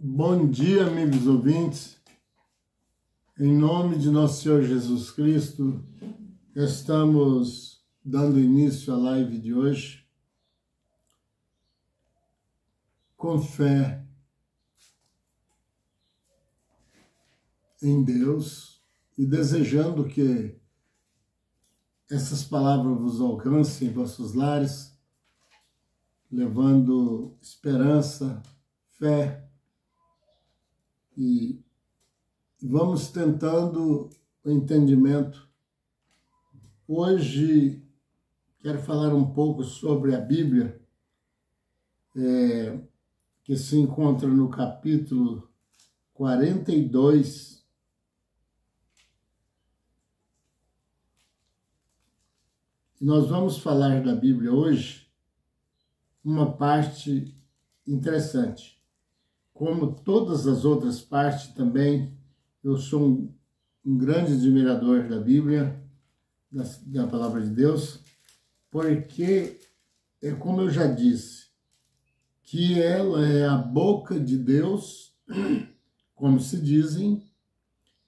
Bom dia, amigos ouvintes. Em nome de nosso Senhor Jesus Cristo, estamos dando início à live de hoje com fé em Deus e desejando que essas palavras vos alcancem em vossos lares, levando esperança, fé, e vamos tentando o entendimento. Hoje quero falar um pouco sobre a Bíblia, que se encontra no capítulo 42. E nós vamos falar da Bíblia hoje uma parte interessante. Como todas as outras partes também, eu sou um grande admirador da Bíblia, da Palavra de Deus, porque, como eu já disse, que ela é a boca de Deus, como se dizem.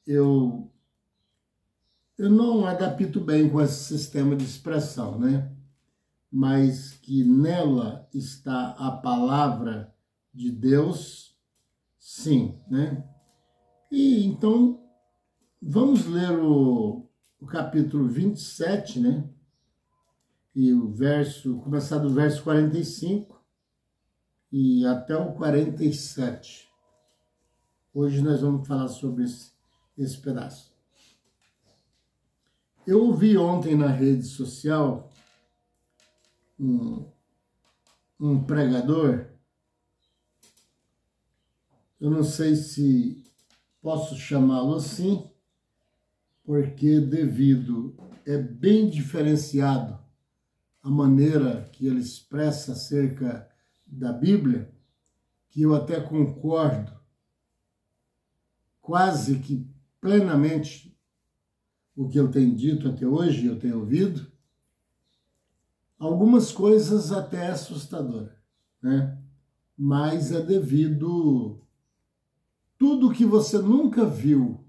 Eu não adapto bem com esse sistema de expressão, né? Mas que nela está a palavra de Deus, sim, né? E então, vamos ler o capítulo 27, né? E começar do verso 45 e até o 47. Hoje nós vamos falar sobre esse pedaço. Eu ouvi ontem na rede social um pregador. Eu não sei se posso chamá-lo assim, porque é bem diferenciado a maneira que ele expressa acerca da Bíblia, que eu até concordo quase que plenamente o que ele tem dito até hoje, eu tenho ouvido. Algumas coisas até assustadoras, né? Mas é devido tudo que você nunca viu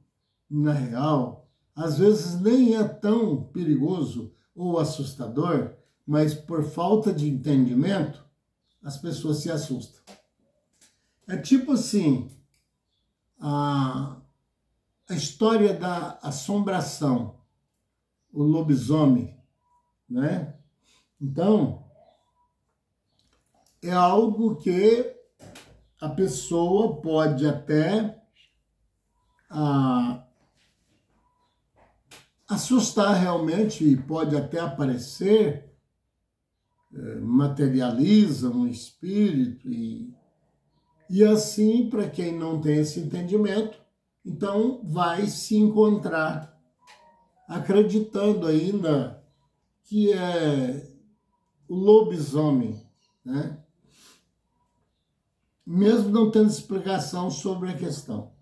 na real, às vezes nem é tão perigoso ou assustador, mas por falta de entendimento, as pessoas se assustam. É tipo assim, a história da assombração, o lobisomem, né? Então, é algo que a pessoa pode até assustar realmente, e pode até aparecer, materializa um espírito, e assim, para quem não tem esse entendimento, então vai se encontrar acreditando ainda que é o lobisomem, né? Mesmo não tendo explicação sobre a questão.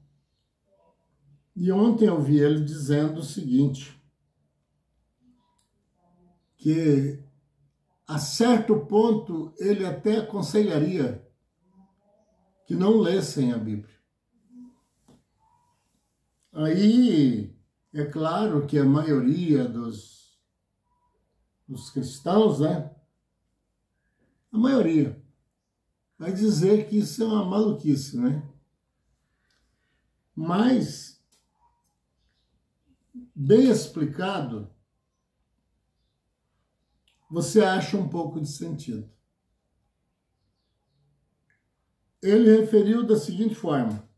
E ontem eu vi ele dizendo o seguinte, que a certo ponto ele até aconselharia que não lessem a Bíblia. Aí, é claro que a maioria dos cristãos, né? A maioria vai dizer que isso é uma maluquice, né? Mas, bem explicado, você acha um pouco de sentido. Ele referiu da seguinte forma,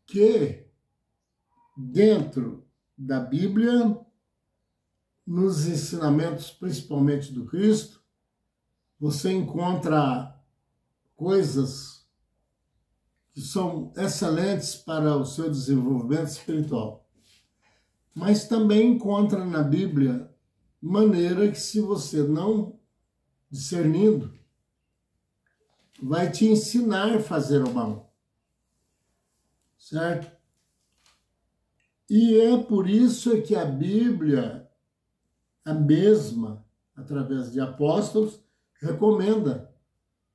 que dentro da Bíblia, nos ensinamentos principalmente do Cristo, você encontra coisas que são excelentes para o seu desenvolvimento espiritual. Mas também encontra na Bíblia maneira que, se você não discernindo, vai te ensinar a fazer o mal. Certo? E é por isso que a Bíblia, a mesma, através de apóstolos, recomenda,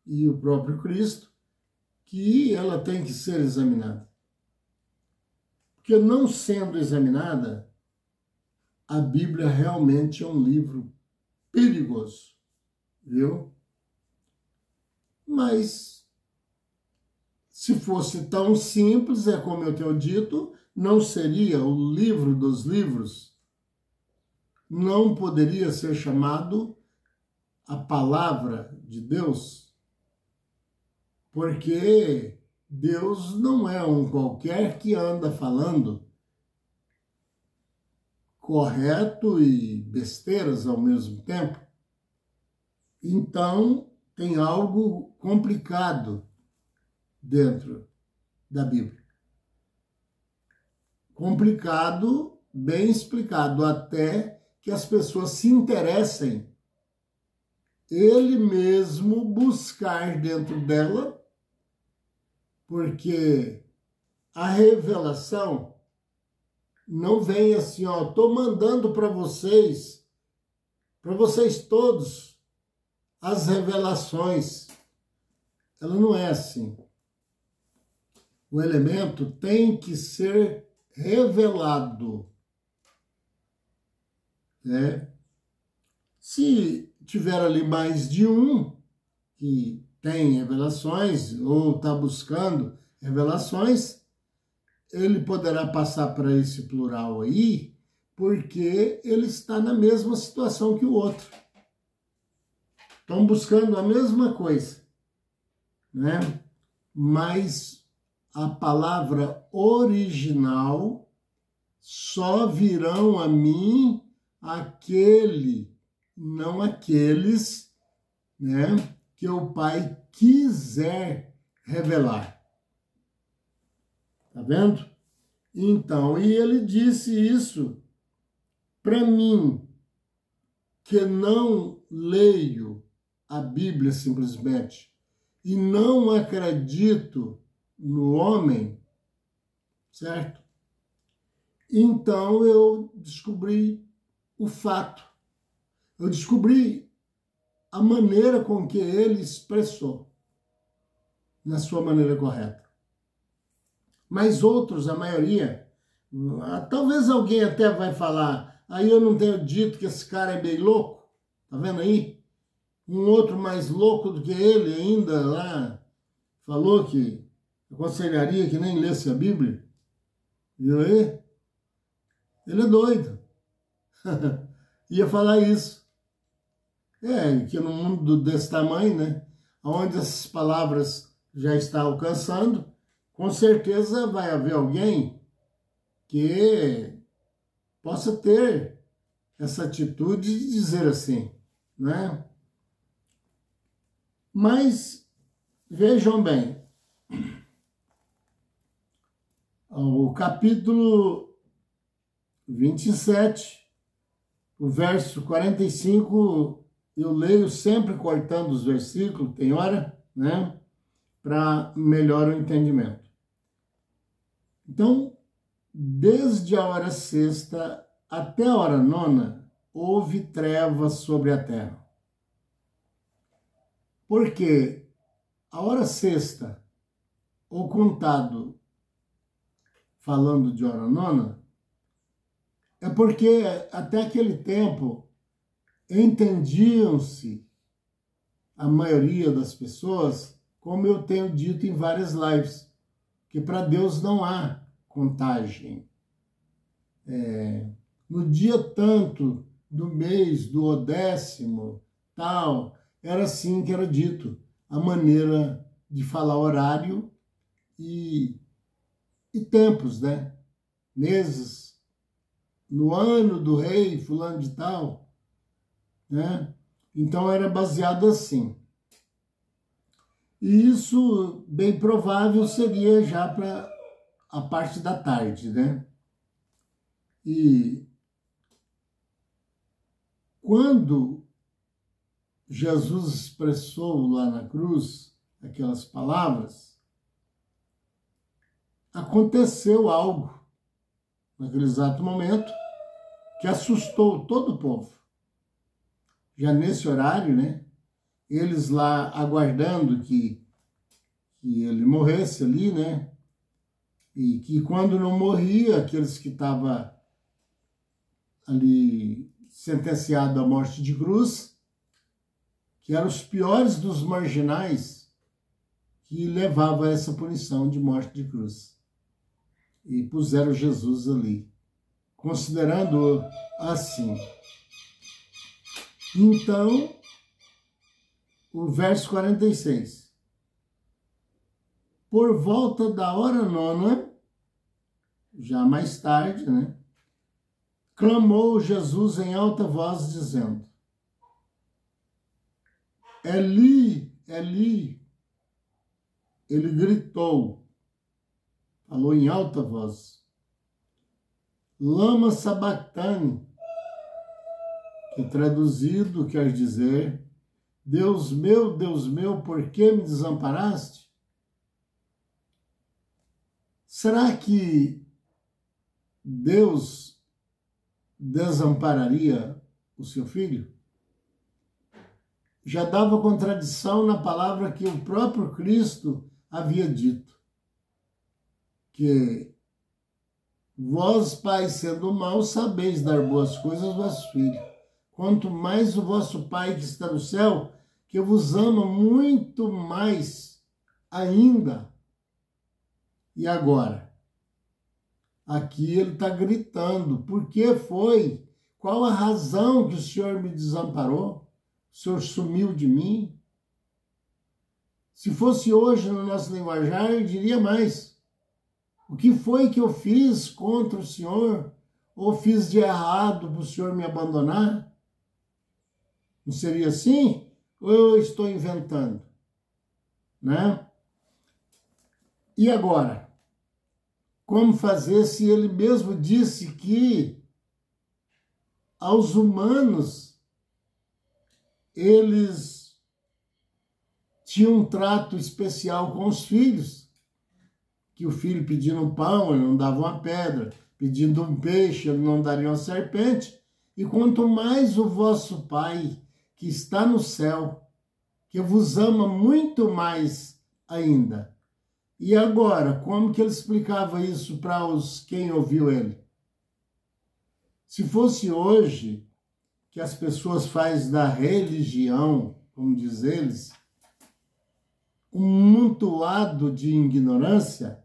e o próprio Cristo, que ela tem que ser examinada. Porque não sendo examinada, a Bíblia realmente é um livro perigoso, viu? Mas, se fosse tão simples, é como eu tenho dito, não seria o livro dos livros, não poderia ser chamado a palavra de Deus, porque Deus não é um qualquer que anda falando correto e besteiras ao mesmo tempo. Então, tem algo complicado dentro da Bíblia. Complicado, bem explicado, até que as pessoas se interessem, ele mesmo buscar dentro dela, porque a revelação não vem assim, ó, estou mandando para vocês todos, as revelações. Ela não é assim. O elemento tem que ser revelado, né? Se tiver ali mais de um que tem revelações ou está buscando revelações, ele poderá passar para esse plural aí, porque ele está na mesma situação que o outro. Estão buscando a mesma coisa, né? Mas a palavra original só virão a mim não aqueles, né, que o Pai quiser revelar. Tá vendo? Então, e ele disse isso para mim, que não leio a Bíblia simplesmente e não acredito no homem, certo? Então eu descobri o fato, eu descobri a maneira com que ele expressou, na sua maneira correta. Mas outros, a maioria, talvez alguém até vai falar, aí eu não tenho dito que esse cara é bem louco, tá vendo aí? Um outro mais louco do que ele ainda lá falou que aconselharia que nem lesse a Bíblia. Viu aí? Ele é doido. Ia falar isso. Que no mundo desse tamanho, né? Onde essas palavras já estão alcançando, com certeza vai haver alguém que possa ter essa atitude de dizer assim, né? Mas, vejam bem, o capítulo 27, o verso 45, eu leio sempre cortando os versículos, tem hora, né? Para melhor o entendimento. Então, desde a hora sexta até a hora nona, houve trevas sobre a terra. Porque a hora sexta, ou contado falando de hora nona, é porque até aquele tempo entendiam-se a maioria das pessoas, como eu tenho dito em várias lives, que para Deus não há contagem. No dia tanto do mês, do 10º, tal, era assim que era dito, a maneira de falar horário e tempos, né? Meses, no ano do rei, fulano de tal, né? Então era baseado assim. E isso, bem provável, seria já para a parte da tarde, né? E quando Jesus expressou lá na cruz aquelas palavras, aconteceu algo naquele exato momento que assustou todo o povo. Já nesse horário, né? Eles lá aguardando que que ele morresse ali, né? E que quando não morria, aqueles que estavam ali sentenciados à morte de cruz, que eram os piores dos marginais, que levavam a essa punição de morte de cruz. E puseram Jesus ali, considerando assim. Então, o verso 46. Por volta da hora nona, já mais tarde, né? Clamou Jesus em alta voz, dizendo: Eli, Eli. Ele gritou, falou em alta voz, Lama Sabactani, que traduzido quer dizer, Deus meu, por que me desamparaste? Será que Deus desampararia o seu filho? Já dava contradição na palavra que o próprio Cristo havia dito, que vós, pais, sendo maus, sabeis dar boas coisas aos vossos filhos. Quanto mais o vosso Pai que está no céu, que vos ama muito mais ainda. E agora? Aqui ele está gritando. Por que foi? Qual a razão que o Senhor me desamparou? O Senhor sumiu de mim? Se fosse hoje no nosso linguajar, eu diria mais. O que foi que eu fiz contra o Senhor? Ou fiz de errado para o Senhor me abandonar? Não seria assim? Ou eu estou inventando? Né? E agora? Como fazer se ele mesmo disse que aos humanos eles tinham um trato especial com os filhos? Que o filho pedindo um pão, ele não dava uma pedra, pedindo um peixe, ele não daria uma serpente. E quanto mais o vosso Pai, que está no céu, que vos ama muito mais ainda. E agora, como que ele explicava isso para quem ouviu ele? Se fosse hoje, que as pessoas fazem da religião, como diz eles, um amontoado de ignorância,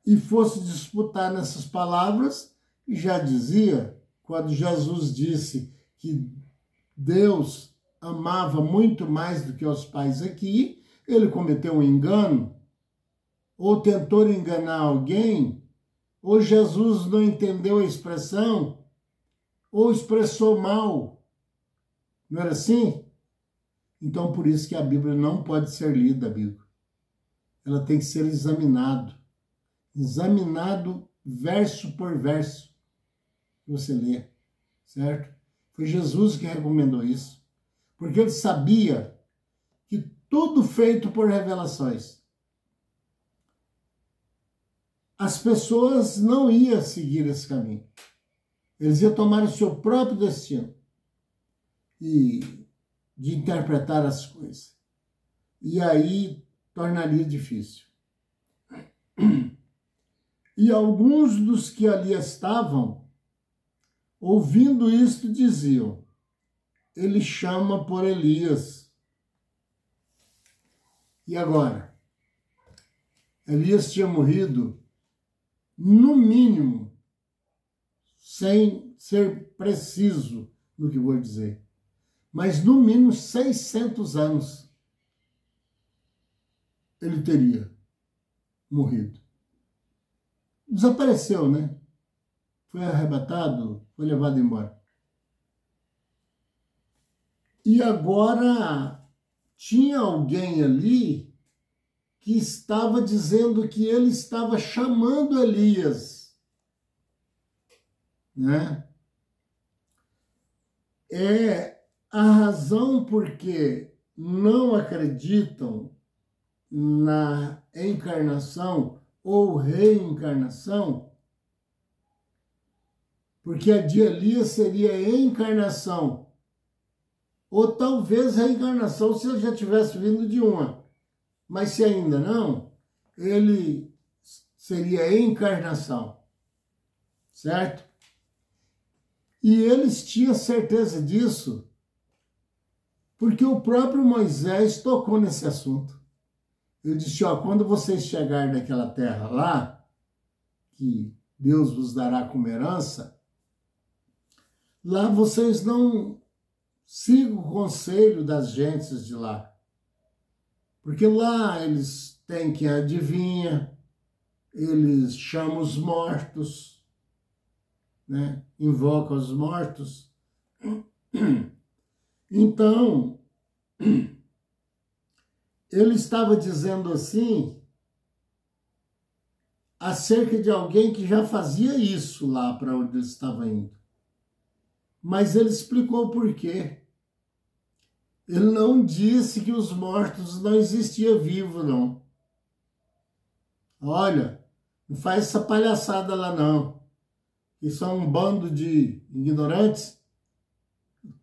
e fosse disputar nessas palavras, e já dizia, quando Jesus disse que Deus amava muito mais do que os pais aqui, ele cometeu um engano, ou tentou enganar alguém, ou Jesus não entendeu a expressão, ou expressou mal. Não era assim? Então, por isso que a Bíblia não pode ser lida, amigo. Ela tem que ser examinado verso por verso, que você lê, certo? Foi Jesus que recomendou isso, porque ele sabia que tudo feito por revelações, as pessoas não iam seguir esse caminho. Eles iam tomar o seu próprio destino e de interpretar as coisas. E aí tornaria difícil. E alguns dos que ali estavam, ouvindo isto, diziam, ele chama por Elias. E agora? Elias tinha morrido, no mínimo, sem ser preciso no que vou dizer, mas no mínimo 600 anos ele teria morrido. Desapareceu, né? Foi arrebatado, foi levado embora. E agora tinha alguém ali que estava dizendo que ele estava chamando Elias, né? É a razão porque não acreditam na encarnação ou reencarnação, porque a de Elias seria a encarnação, ou talvez a reencarnação se ele já tivesse vindo de uma, Mas se ainda não, ele seria a encarnação, certo? E eles tinham certeza disso, porque o próprio Moisés tocou nesse assunto. Ele disse, ó, quando vocês chegarem naquela terra lá, que Deus vos dará como herança, lá vocês não sigam o conselho das gentes de lá. Porque lá eles têm quem adivinha, eles chamam os mortos, né? Invocam os mortos. Então, ele estava dizendo assim, acerca de alguém que já fazia isso lá para onde ele estava indo. Mas ele explicou por quê. Ele não disse que os mortos não existiam vivos, não. Olha, não faz essa palhaçada lá, não. Que são um bando de ignorantes.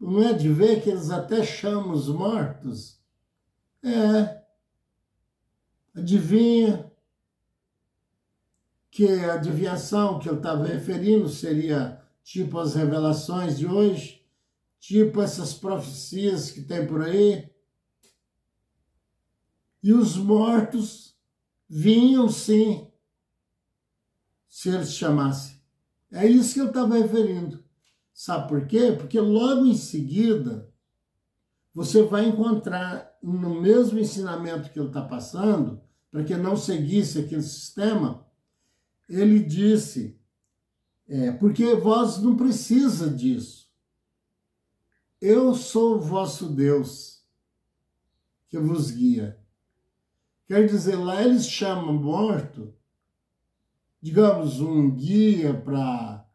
Não é de ver que eles até chamam os mortos? Adivinha que a adivinhação que eu estava referindo seria tipo as revelações de hoje, tipo essas profecias que tem por aí. E os mortos vinham sim, se eles chamassem. É isso que eu estava referindo. Sabe por quê? Porque logo em seguida, você vai encontrar no mesmo ensinamento que ele está passando, para que não seguisse aquele sistema, ele disse, porque vós não precisa disso. Eu sou o vosso Deus, que vos guia. Quer dizer, lá eles chamam morto, digamos, um guia para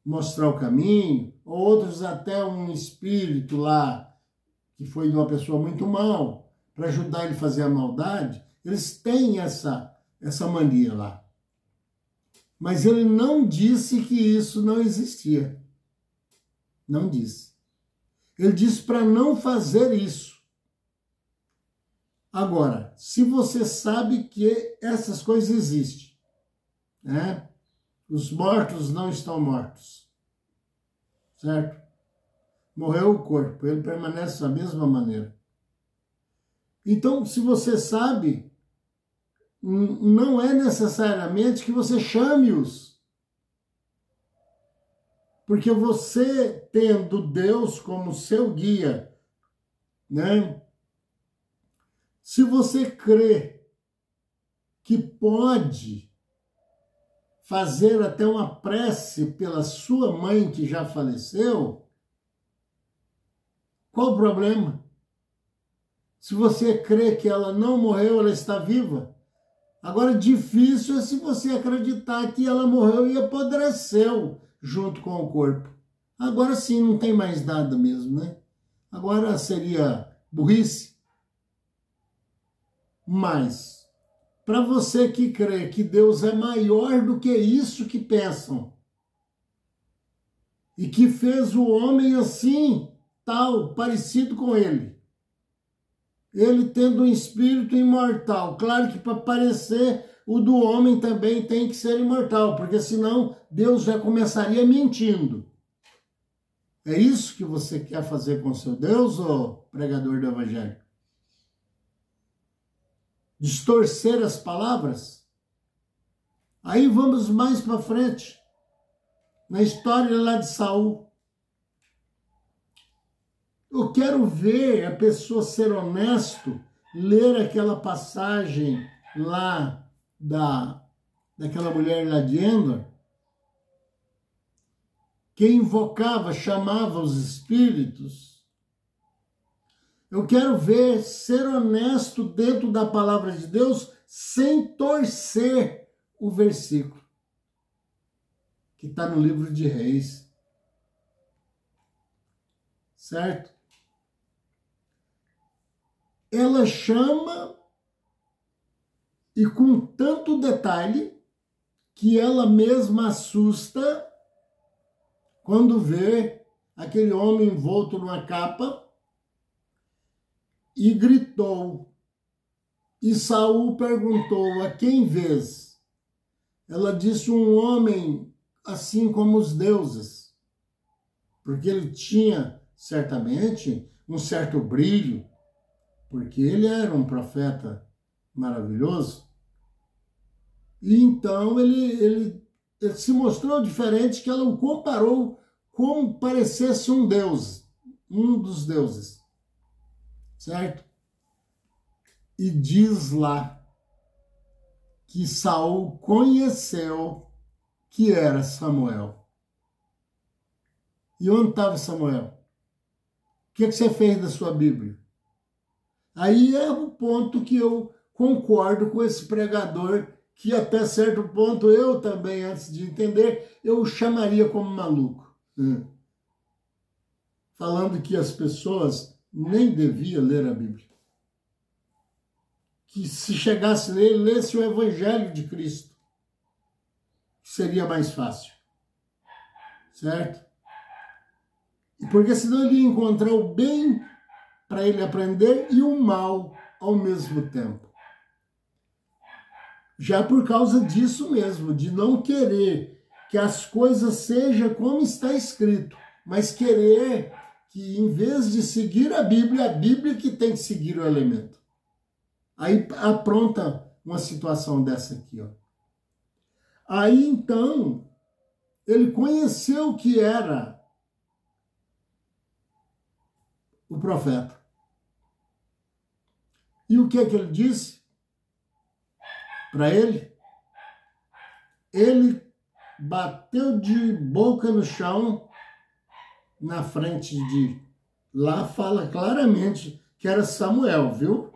mostrar o caminho, ou outros até um espírito lá, que foi de uma pessoa muito mal, para ajudar ele a fazer a maldade. Eles têm essa mania lá. Mas ele não disse que isso não existia. Não disse. Ele disse para não fazer isso. Agora, se você sabe que essas coisas existem, né? Os mortos não estão mortos, certo? Morreu o corpo, ele permanece da mesma maneira. Então, se você sabe, não é necessariamente que você chame-os. Porque você, tendo Deus como seu guia, né? Se você crê que pode fazer até uma prece pela sua mãe que já faleceu, qual o problema? Se você crê que ela não morreu, ela está viva. Agora, difícil é se você acreditar que ela morreu e apodreceu junto com o corpo. Agora sim, não tem mais nada mesmo, né? Agora seria burrice. Mas, para você que crê que Deus é maior do que isso que pensam, e que fez o homem assim, tal, parecido com ele tendo um espírito imortal. Claro que para parecer, o do homem também tem que ser imortal, porque senão Deus já começaria mentindo. É isso que você quer fazer com seu Deus, ô pregador do Evangelho? Distorcer as palavras? Aí vamos mais para frente, na história lá de Saul. Eu quero ver a pessoa ser honesto, ler aquela passagem lá daquela mulher lá de Endor, que invocava, chamava os espíritos. Eu quero ver ser honesto dentro da palavra de Deus, sem torcer o versículo, que está no livro de Reis. Certo? Ela chama, e com tanto detalhe, que ela mesma assusta quando vê aquele homem envolto numa capa, e gritou: E Saul perguntou: a quem vês? Ela disse: um homem assim como os deuses. Porque ele tinha, certamente, um certo brilho, porque ele era um profeta maravilhoso. E então ele se mostrou diferente, que ela o comparou como parecesse um deus, um dos deuses, certo? E diz lá que Saul conheceu que era Samuel. E onde estava Samuel? O que você fez da sua Bíblia? Aí é o ponto que eu concordo com esse pregador, que até certo ponto eu também, antes de entender, eu o chamaria como maluco. Falando que as pessoas nem deviam ler a Bíblia. Que se chegasse nele, lesse o Evangelho de Cristo. Seria mais fácil. Certo? Porque senão ele ia encontrar o bem para ele aprender e o mal ao mesmo tempo. Já por causa disso mesmo, de não querer que as coisas sejam como está escrito, mas querer que, em vez de seguir a Bíblia que tem que seguir o elemento. Aí apronta uma situação dessa aqui, ó. Aí então, ele conheceu que era o profeta. E o que é que ele disse para ele? Ele bateu de boca no chão na frente de... Lá fala claramente que era Samuel, viu?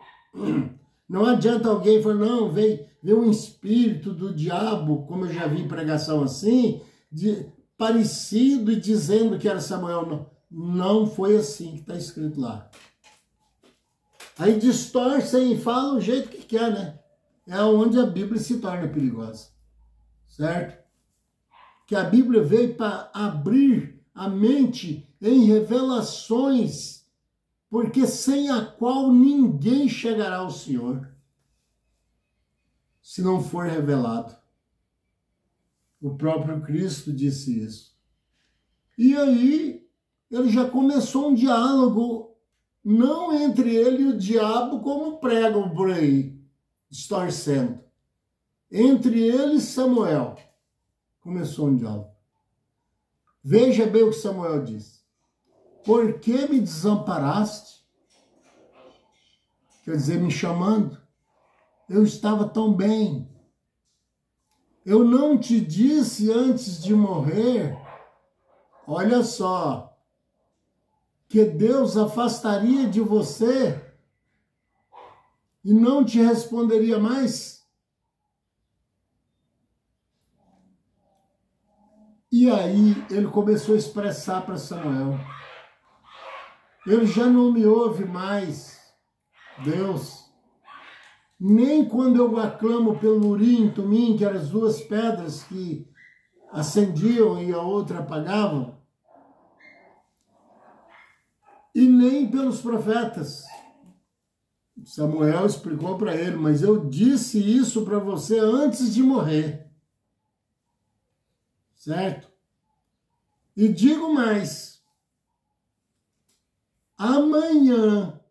Não adianta alguém falar, não, veio um espírito do diabo, como eu já vi em pregação assim, parecido e dizendo que era Samuel. Não, não foi assim que está escrito lá. Aí distorcem e falam o jeito que quer, né? É onde a Bíblia se torna perigosa, certo? Que a Bíblia veio para abrir a mente em revelações, porque sem a qual ninguém chegará ao Senhor, se não for revelado. O próprio Cristo disse isso. E aí, ele já começou um diálogo, não entre ele e o diabo, como pregam por aí, distorcendo. Entre ele e Samuel, começou um diálogo. Veja bem o que Samuel disse. Por que me desamparaste? Quer dizer, me chamando. Eu estava tão bem. Eu não te disse antes de morrer, olha só, que Deus afastaria de você e não te responderia mais? E aí ele começou a expressar para Samuel: ele já não me ouve mais, Deus. Nem quando eu aclamo pelo Urim e Tumim, que eram as duas pedras que acendiam e a outra apagavam. E nem pelos profetas. Samuel explicou para ele, mas eu disse isso para você antes de morrer. Certo? E digo mais, amanhã,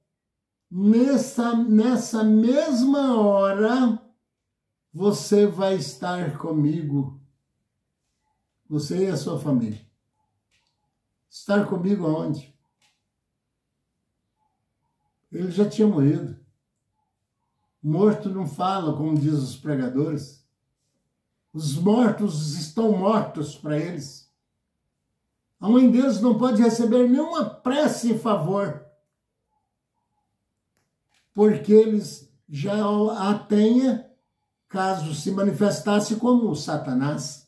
nessa mesma hora, você vai estar comigo, você e a sua família. Estar comigo aonde? Ele já tinha morrido. Morto não fala, como diz os pregadores. Os mortos estão mortos para eles. A mãe deles não pode receber nenhuma prece em favor, porque eles já a tenham, caso se manifestasse como Satanás.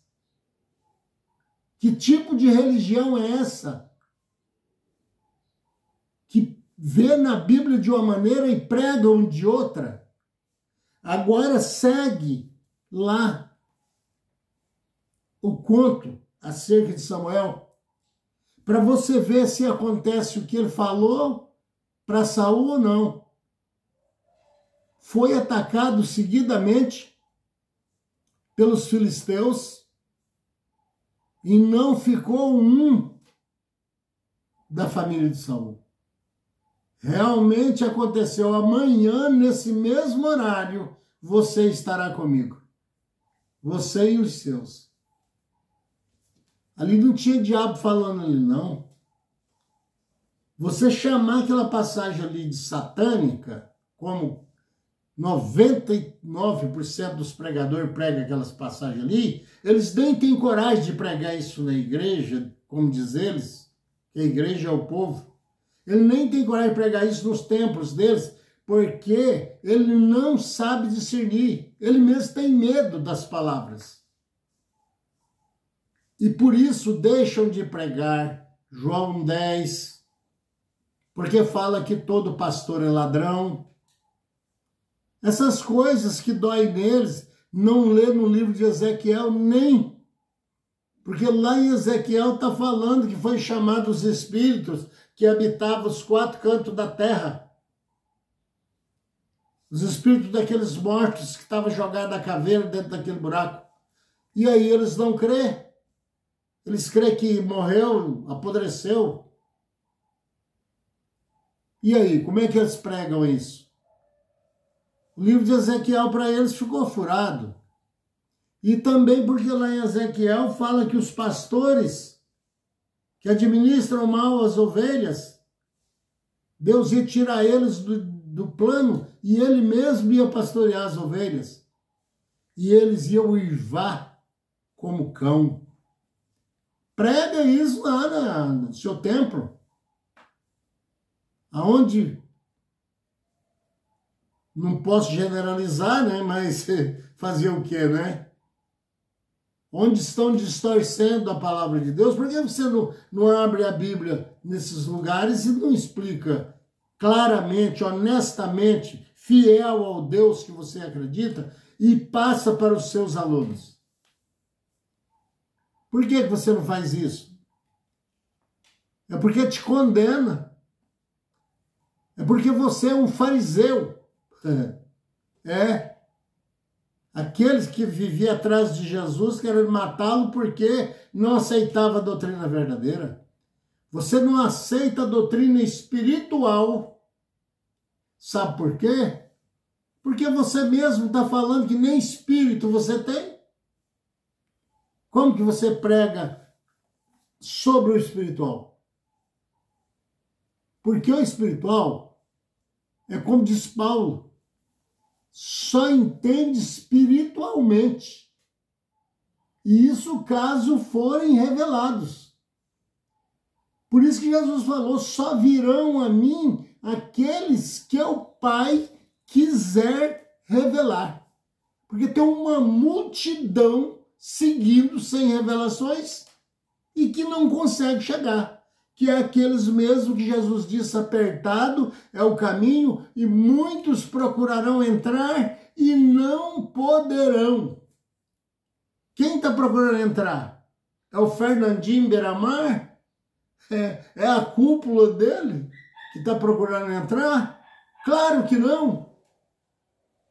Que tipo de religião é essa? Que vê na Bíblia de uma maneira e pregam de outra. Agora segue lá o conto acerca de Samuel, para você ver se acontece o que ele falou para Saul ou não. foi atacado seguidamente pelos filisteus e não ficou um da família de Saul. Realmente aconteceu. Amanhã, nesse mesmo horário, você estará comigo. Você e os seus. Ali não tinha diabo falando ali, não. Você chamar aquela passagem ali de satânica, como 99% dos pregadores pregam aquelas passagens ali, eles nem têm coragem de pregar isso na igreja, como diz eles, que a igreja é o povo. Ele nem tem coragem de pregar isso nos templos deles, porque ele não sabe discernir. Ele mesmo tem medo das palavras. E por isso deixam de pregar João 10, porque fala que todo pastor é ladrão. Essas coisas que doem neles, não lê no livro de Ezequiel nem. Porque lá em Ezequiel está falando que foi chamado os espíritos que habitavam os quatro cantos da terra. Os espíritos daqueles mortos que estavam jogados a caveira dentro daquele buraco. E aí eles não crêem. Eles creem que morreu, apodreceu. E aí, como é que eles pregam isso? O livro de Ezequiel para eles ficou furado. E também porque lá em Ezequiel fala que os pastores que administram mal as ovelhas, Deus ia tirar eles do plano e ele mesmo ia pastorear as ovelhas. E eles iam uivar como cão. Prega isso lá no seu templo. Aonde, não posso generalizar, né? Mas fazer o quê, né? Onde estão distorcendo a palavra de Deus? Por que você não abre a Bíblia nesses lugares e não explica claramente, honestamente, fiel ao Deus que você acredita e passa para os seus alunos? Por que você não faz isso? É porque te condena. É porque você é um fariseu. É. Aqueles que viviam atrás de Jesus querendo matá-lo porque não aceitava a doutrina verdadeira. Você não aceita a doutrina espiritual. Sabe por quê? Porque você mesmo está falando que nem espírito você tem. Como que você prega sobre o espiritual? Porque o espiritual é como diz Paulo, só entende espiritualmente. E isso caso forem revelados. Por isso que Jesus falou, só virão a mim aqueles que o Pai quiser revelar. Porque tem uma multidão seguindo sem revelações e que não consegue chegar. Que é aqueles mesmo que Jesus disse, apertado é o caminho e muitos procurarão entrar e não poderão. Quem está procurando entrar? É o Fernandinho Beiramar? É a cúpula dele que está procurando entrar? Claro que não.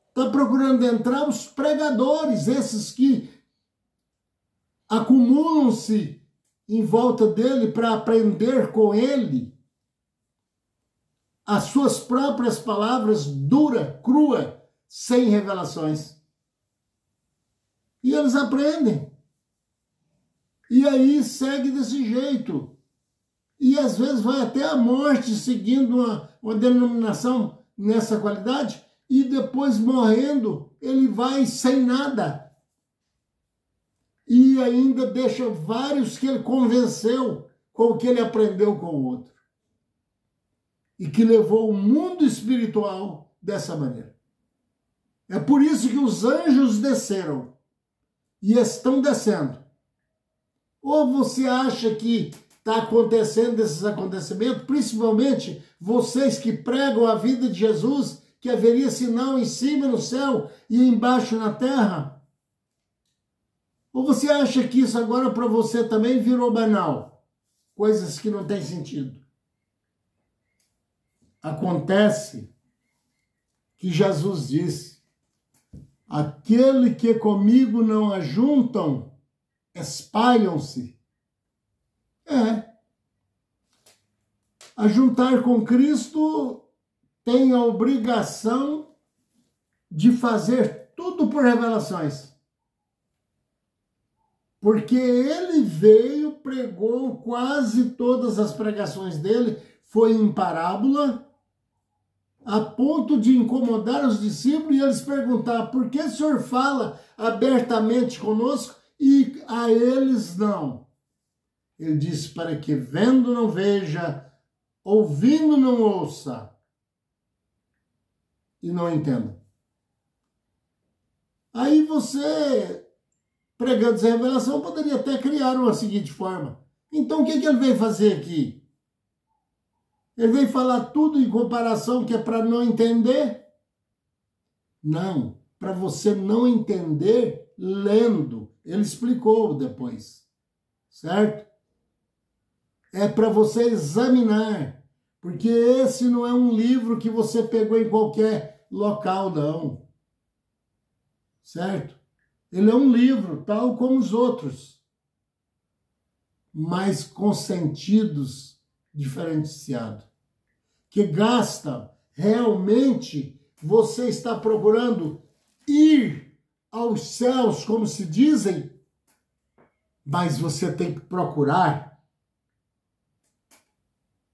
Está procurando entrar os pregadores, esses que acumulam-se em volta dele para aprender com ele as suas próprias palavras dura, crua, sem revelações. E eles aprendem. E aí segue desse jeito. E às vezes vai até a morte seguindo uma denominação nessa qualidade e depois morrendo ele vai sem nada. E ainda deixa vários que ele convenceu com o que ele aprendeu com o outro. E que levou o mundo espiritual dessa maneira. É por isso que os anjos desceram e estão descendo. Ou você acha que está acontecendo esses acontecimentos, principalmente vocês que pregam a vida de Jesus, que haveria sinal em cima no céu e embaixo na terra? Ou você acha que isso agora para você também virou banal? Coisas que não têm sentido. Acontece que Jesus disse: aquele que comigo não ajuntam, espalham-se. Ajuntar com Cristo tem a obrigação de fazer tudo por revelações. Porque ele veio, pregou quase todas as pregações dele, foi em parábola, a ponto de incomodar os discípulos e eles perguntar: por que o senhor fala abertamente conosco e a eles não? Ele disse: para que vendo não veja, ouvindo não ouça e não entenda. Aí você, pregando essa revelação, poderia até criar uma seguinte forma: então o que ele veio fazer aqui? Ele veio falar tudo em comparação que é para não entender? Não, para você não entender lendo. Ele explicou depois, certo? É para você examinar, porque esse não é um livro que você pegou em qualquer local, não. Certo? Ele é um livro, tal como os outros, mas com sentidos diferenciados, que gasta realmente, você está procurando ir aos céus, como se dizem, mas você tem que procurar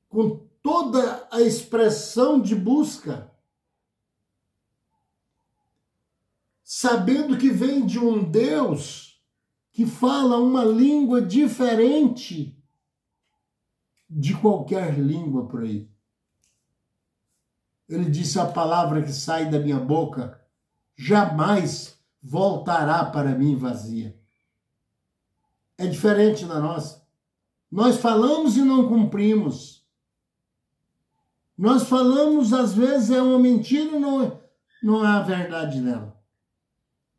com toda a expressão de busca, sabendo que vem de um Deus que fala uma língua diferente de qualquer língua por aí. Ele disse: a palavra que sai da minha boca jamais voltará para mim vazia. É diferente da nossa. Nós falamos e não cumprimos. Nós falamos, às vezes é uma mentira e não há verdade nela.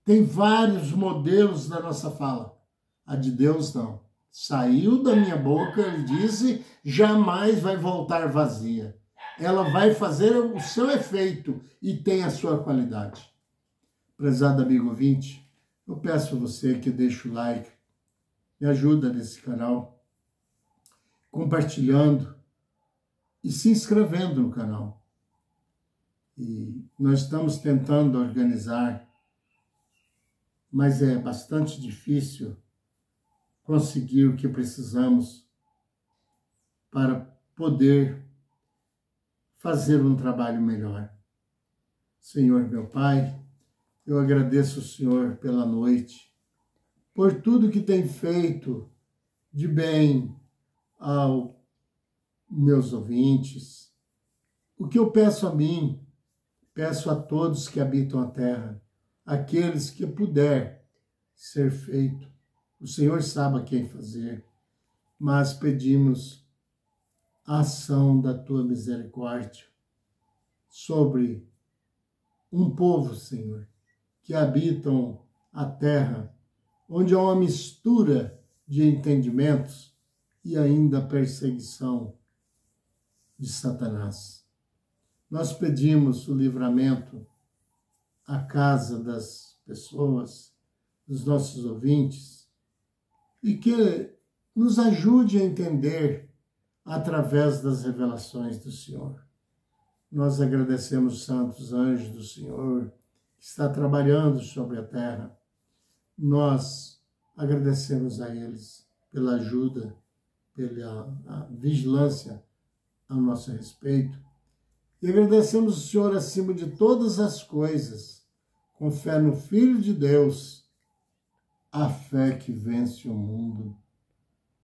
Tem vários modelos da nossa fala. A de Deus não. Saiu da minha boca, ele disse, jamais vai voltar vazia. Ela vai fazer o seu efeito e tem a sua qualidade. Prezado amigo ouvinte, eu peço a você que deixe o like, me ajuda nesse canal, compartilhando e se inscrevendo no canal. E nós estamos tentando organizar, mas é bastante difícil conseguir o que precisamos para poder fazer um trabalho melhor. Senhor, meu Pai, eu agradeço o Senhor pela noite, por tudo que tem feito de bem aos meus ouvintes. O que eu peço a mim, peço a todos que habitam a terra, aqueles que puder ser feito. O Senhor sabe a quem fazer, mas pedimos a ação da Tua misericórdia sobre um povo, Senhor, que habitam a terra, onde há uma mistura de entendimentos e ainda perseguição de Satanás. Nós pedimos o livramento à casa das pessoas, dos nossos ouvintes, e que nos ajude a entender através das revelações do Senhor. Nós agradecemos os santos anjos do Senhor que está trabalhando sobre a terra. Nós agradecemos a eles pela ajuda, pela vigilância a nosso respeito. E agradecemos o Senhor acima de todas as coisas, com fé no Filho de Deus, a fé que vence o mundo.